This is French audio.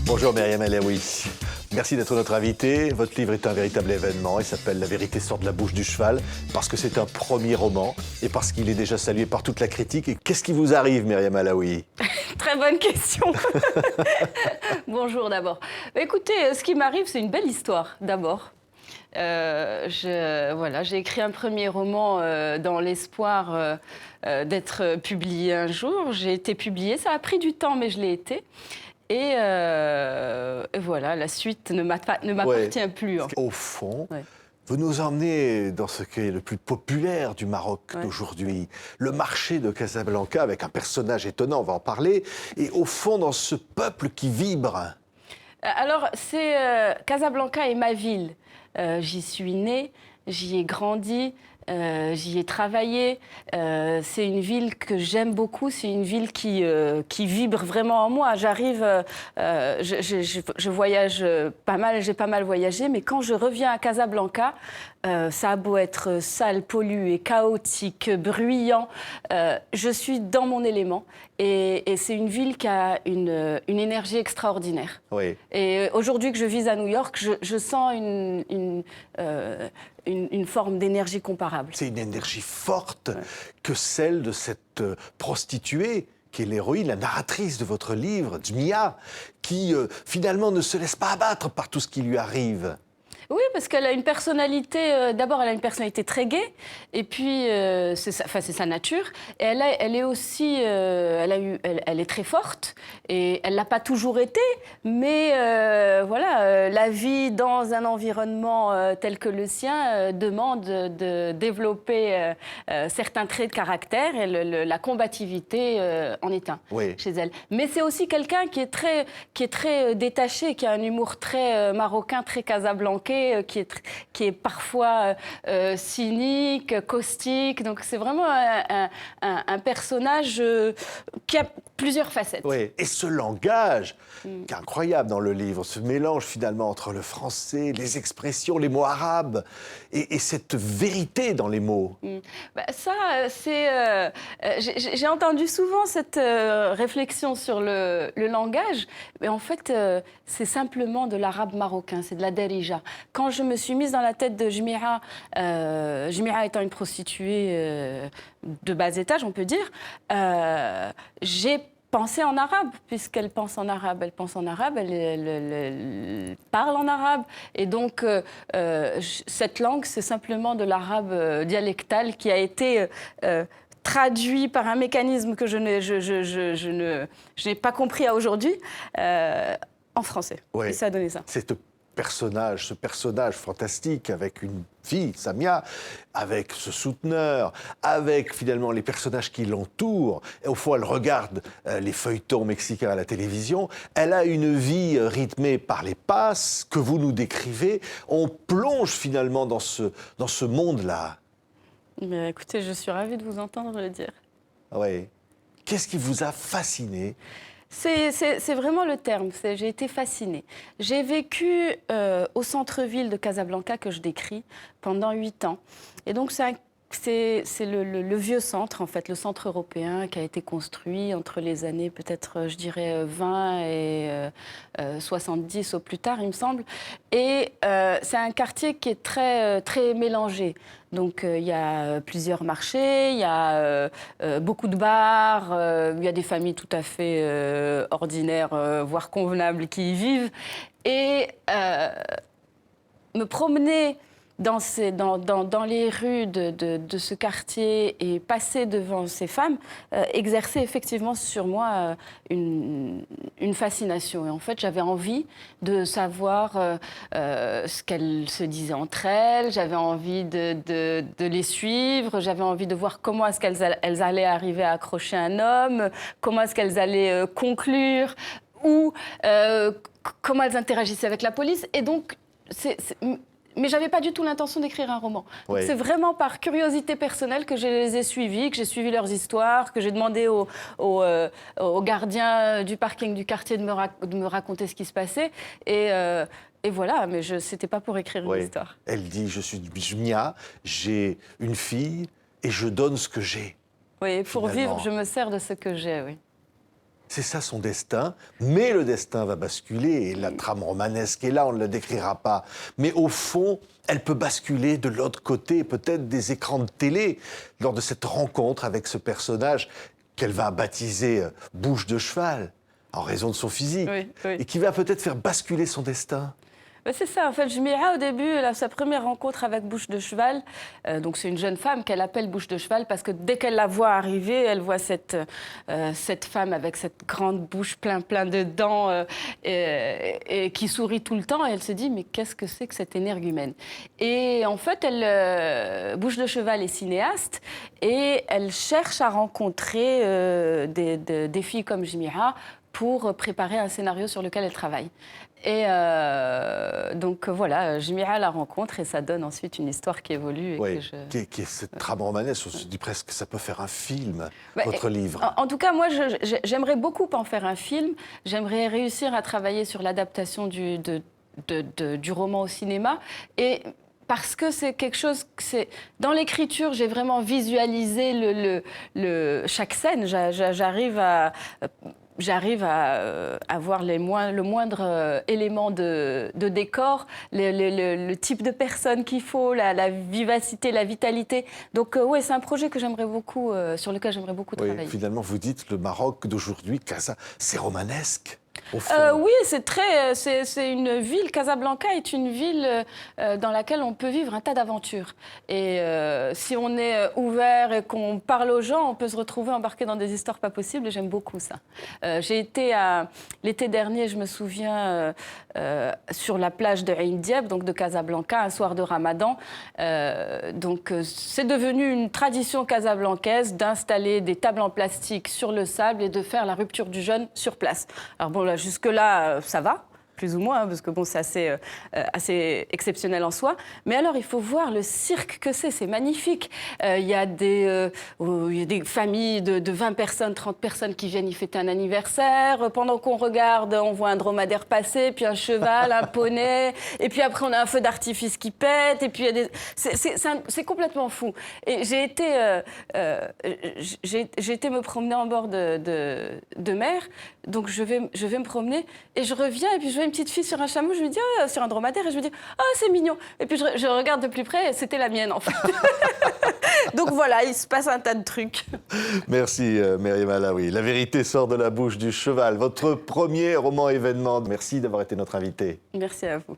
Bonjour Myriam Alaoui. Merci d'être notre invitée. Votre livre est un véritable événement. Il s'appelle « La vérité sort de la bouche du cheval » parce que c'est un premier roman et parce qu'il est déjà salué par toute la critique. Et qu'est-ce qui vous arrive, Myriam Alaoui? Très bonne question. Bonjour d'abord. Écoutez, ce qui m'arrive, c'est une belle histoire d'abord. J'ai écrit un premier roman dans l'espoir d'être publié un jour. J'ai été publiée, ça a pris du temps, mais je l'ai été. Et voilà, la suite ne m'appartient plus. Au fond, vous nous emmenez dans ce qui est le plus populaire du Maroc d'aujourd'hui, le marché de Casablanca, avec un personnage étonnant, on va en parler, et au fond, dans ce peuple qui vibre. Alors, Casablanca est ma ville. J'y suis née, j'y ai grandi, j'y ai travaillé. C'est une ville que j'aime beaucoup, c'est une ville qui vibre vraiment en moi. J'arrive, je voyage pas mal, j'ai pas mal voyagé, mais quand je reviens à Casablanca, ça a beau être sale, pollué, chaotique, bruyant, je suis dans mon élément. Et c'est une ville qui a une énergie extraordinaire. Oui. Et aujourd'hui que je vis à New York, je sens une forme d'énergie comparable. C'est une énergie forte que celle de cette prostituée qui est l'héroïne, la narratrice de votre livre, Djmia, qui finalement ne se laisse pas abattre par tout ce qui lui arrive. Oui, parce qu'elle a une personnalité, d'abord elle a une personnalité très gaie, et puis c'est sa nature, et elle est aussi, elle est très forte, et elle l'a pas toujours été, mais la vie dans un environnement tel que le sien demande de développer certains traits de caractère, et la combativité en est un chez elle. Mais c'est aussi quelqu'un qui est très détaché, qui a un humour très marocain, très casablancais, qui est parfois cynique, caustique. Donc c'est vraiment un personnage qui a plusieurs facettes. Oui, et ce langage qui est incroyable dans le livre, ce mélange finalement entre le français, les expressions, les mots arabes, et cette vérité dans les mots. J'ai entendu souvent cette réflexion sur le langage, mais en fait, c'est simplement de l'arabe marocain, c'est de la darija. Quand je me suis mise dans la tête de Djmia, Djmia étant une prostituée de bas étage, on peut dire, j'ai pensé en arabe, puisqu'elle pense en arabe. Elle pense en arabe, elle parle en arabe. Et donc, cette langue, c'est simplement de l'arabe dialectal qui a été traduit par un mécanisme que je n'ai pas compris à aujourd'hui, en français. Et ça a donné ça. Ce personnage fantastique avec une fille, Samia, avec ce souteneur, avec finalement les personnages qui l'entourent. Et au fond, elle regarde les feuilletons mexicains à la télévision. Elle a une vie rythmée par les passes que vous nous décrivez. On plonge finalement dans ce monde-là. Mais écoutez, je suis ravie de vous entendre le dire. Oui. Qu'est-ce qui vous a fasciné ? C'est vraiment le terme, j'ai été fascinée. J'ai vécu au centre-ville de Casablanca que je décris pendant 8 ans. Et donc c'est le vieux centre, en fait, le centre européen qui a été construit entre les années peut-être, je dirais, 20 et 70 au plus tard, il me semble. Et c'est un quartier qui est très mélangé. Donc il y a plusieurs marchés, il y a beaucoup de bars, il y a des familles tout à fait ordinaires, voire convenables, qui y vivent. Et me promener dans les rues de ce quartier et passer devant ces femmes exerçait effectivement sur moi une fascination. Et en fait, j'avais envie de savoir ce qu'elles se disaient entre elles, j'avais envie de les suivre, j'avais envie de voir comment est-ce qu'elles allaient arriver à accrocher un homme, comment est-ce qu'elles allaient conclure, ou comment elles interagissaient avec la police. Et donc, mais je n'avais pas du tout l'intention d'écrire un roman. Donc c'est vraiment par curiosité personnelle que je les ai suivis, que j'ai suivi leurs histoires, que j'ai demandé aux gardiens du parking du quartier de me raconter ce qui se passait. Et voilà, mais ce n'était pas pour écrire une histoire. Elle dit, je suis Djmia, j'ai une fille et je donne ce que j'ai. Oui, pour vivre, je me sers de ce que j'ai, oui. C'est ça son destin, mais le destin va basculer, et la trame romanesque est là, on ne la décrira pas. Mais au fond, elle peut basculer de l'autre côté, peut-être des écrans de télé, lors de cette rencontre avec ce personnage qu'elle va baptiser Bouche de cheval, en raison de son physique, Oui, oui. et qui va peut-être faire basculer son destin. Ben, c'est ça, en fait, Jmira, au début, sa première rencontre avec Bouche de Cheval, donc c'est une jeune femme qu'elle appelle Bouche de Cheval parce que dès qu'elle la voit arriver, elle voit cette femme avec cette grande bouche plein de dents et qui sourit tout le temps, et elle se dit, mais qu'est-ce que c'est que cette énergumène? Et en fait, Bouche de Cheval est cinéaste et elle cherche à rencontrer des filles comme Jmira pour préparer un scénario sur lequel elle travaille. Et donc voilà, Jmira la rencontre et ça donne ensuite une histoire qui évolue. Et Oui, que qui est cette trame romanesque, on se dit presque que ça peut faire un film, Bah, votre livre. En tout cas, moi, j'aimerais beaucoup en faire un film. J'aimerais réussir à travailler sur l'adaptation du roman au cinéma. Et parce que c'est quelque chose, dans l'écriture, j'ai vraiment visualisé chaque scène. J'arrive à avoir le moindre élément de décor, le type de personne qu'il faut, la vivacité, la vitalité. Donc oui, c'est un projet que j'aimerais beaucoup, sur lequel j'aimerais beaucoup travailler. Finalement, vous dites le Maroc d'aujourd'hui, Casa, c'est romanesque. Au fond. Oui, c'est une ville. Casablanca est une ville dans laquelle on peut vivre un tas d'aventures. Et si on est ouvert et qu'on parle aux gens, on peut se retrouver embarqué dans des histoires pas possibles. Et j'aime beaucoup ça. J'ai été l'été dernier, je me souviens, sur la plage de Ain Diab, donc de Casablanca, un soir de Ramadan. Donc c'est devenu une tradition casablancaise d'installer des tables en plastique sur le sable et de faire la rupture du jeûne sur place. Alors bon, là, jusque-là, ça va, plus ou moins, parce que bon, c'est assez exceptionnel en soi. Mais alors, il faut voir le cirque que c'est magnifique. Il y a des familles de 20 personnes, 30 personnes qui viennent y fêter un anniversaire. Pendant qu'on regarde, on voit un dromadaire passer, puis un cheval, un poney, et puis après, on a un feu d'artifice qui pète, et puis il y a c'est complètement fou. Et j'ai été me promener en bord de mer, donc je vais me promener, et je reviens, et puis je vois une petite fille sur un chameau, je me dis, sur un dromadaire, et je me dis, c'est mignon. Et puis je regarde de plus près, et c'était la mienne, en fait. Donc voilà, il se passe un tas de trucs. Merci, Myriam Alaoui. La vérité sort de la bouche du cheval. Votre premier roman événement. Merci d'avoir été notre invitée. Merci à vous.